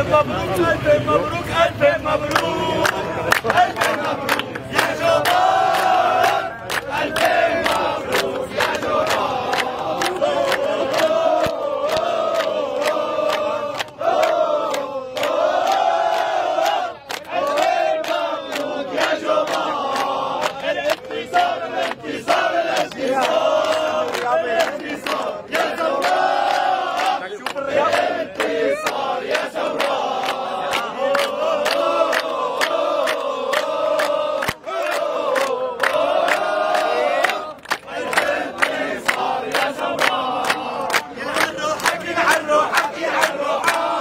مبروك ألف مبروك ألف مبروك ألف مبروك يا جبار ألف مبروك يا جبار الانتصار الانتصار الانتصار الانتصار يا ثورة شوف الرياض الانتصار يا ثورة الانتصار يا ثورة يلعن روحك يلعن روحك يلعن روحك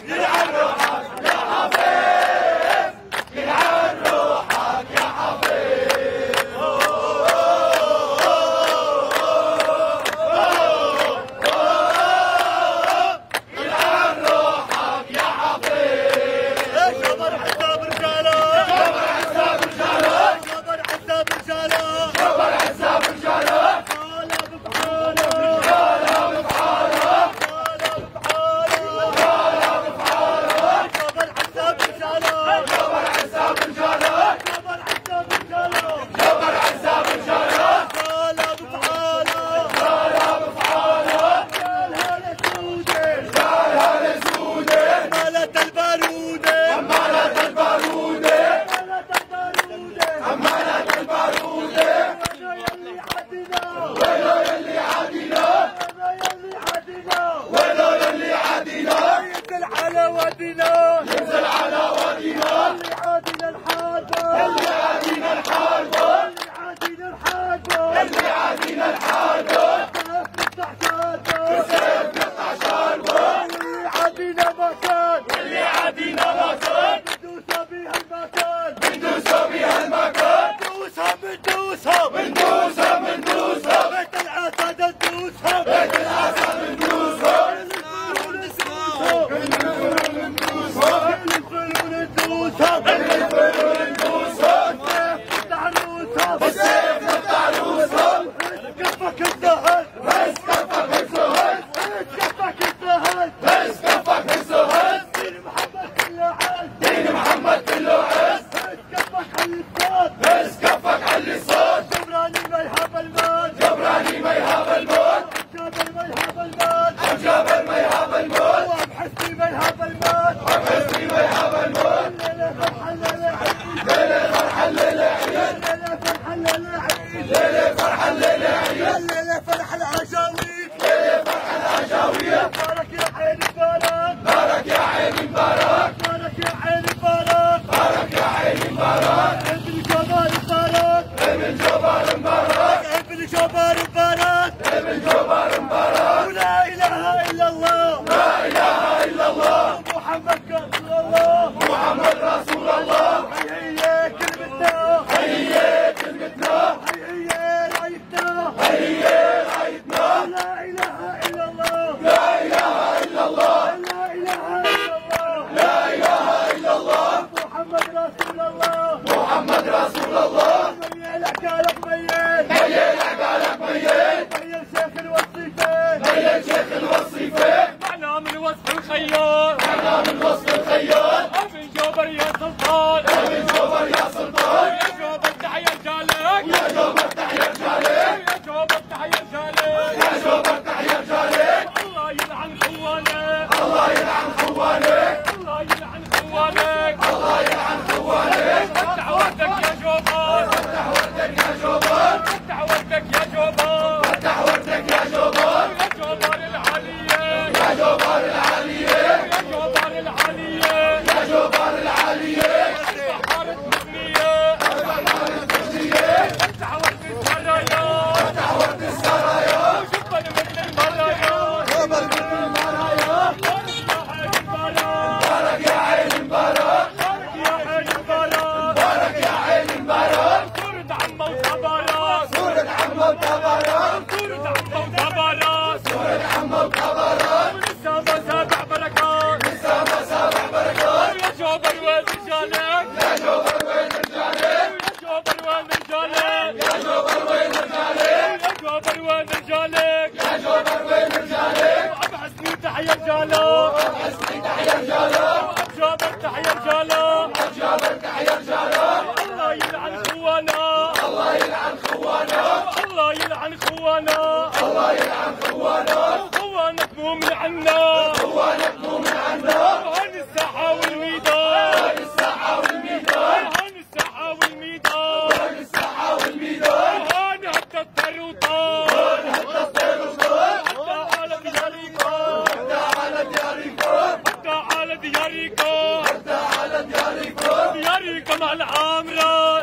يلعن روحك يا حفيظ يلعن روحك يا حفيظ ينزل على وادينا اللي عادينا الحاربة اللي عادينا الحاربة اللي عادينا الحاربة اللي عادينا الحاربة بالسيف نقطع شاربة اللي عادينا مكان اللي عادينا مكان بندوسها بيها المكان بندوسها بيها المكان بندوسها بندوسها بندوسها بيت العسد ندوسها بيت العسد ندوسها بالسيف نقطع روسهم كفك الزهد بس كفك الزهد كفك الزهد بس كفك الزهد دين محمد كله عز دين محمد كله عز كفك على الصوت بس كفك على الصوت جبراني ما يهاب الموت جبراني ما يهاب الموت جابر ما يهاب الموت جابر ما يهاب الموت وابحثني ما يهاب الموت وابحثني ما يهاب الموت ليلة فرحة ليلة عيد ليلة فرحة ليلة عيد ليلة فرحة ليلة عيد ليلة فرحة ليلة عيد ليلة فرح العجاويد ليلة فرح العجاويد بارك يا عيني مبارك بارك يا عيني مبارك بارك يا عيني مبارك بارك يا عيني مبارك ابن جبار مبارك ابن جبار مبارك ابن جبار مبارك ابن جبار مبارك ولا اله الا الله لا اله الا الله محمد رسول الله محمد رسول الله هي كلمتنا هي كلمتنا هي رايتنا هي رايتنا لا اله الا الله لا اله الا الله لا اله الا الله لا اله الا الله محمد رسول الله محمد رسول الله ميل عقالك ميل ميل عقالك ميل ميل شيخ الوصيفين ميل شيخ الوصيفين معنا من وصف الخيار معنا من وصف الخيار ابن جبر يا سلطان ابن جبر يا سلطان يا جبر تحيا رجالك يا جبر تحيا رجالك يا جبر تحيا رجالك يا جبر تحيا رجالك الله يلعن خوانك الله يلعن خوانك الله يلعن خوانك الله يلعن خوانك فتح وردك يا جبر فتح وردك يا جبر فتح وردك يا جبر فتح وردك يا جبر يا جبر العالية يا جبر العالية يا جبر العالية يا جبر العالية البحار المغنية البحار المغنية فتح ورد السرايا فتح ورد السرايا وجبل مثل المرايا جبل مثل المرايا بارك يا عين مبارك بارك يا عين مبارك بارك يا عين مبارك صورة عمه وكبارات صورة عمه وكبارات صورة عمه وكبارات صورة عمه وكبارات ولسه ما سابع بركات لسه ما سابع بركات يا جبر وين رجالك يا جبر وين رجالك يا جبر وين رجالك يا جبر وين رجالك يا جبر وين رجالك يا جبر وين رجالك وابحثني تحيا رجالك وابحثني تحيا رجالك اخوانك مو من عنا عن الساحة والميدان عن الساحة والميدان عن هدى الطيروطان حتى على دياركم دياركم العامرة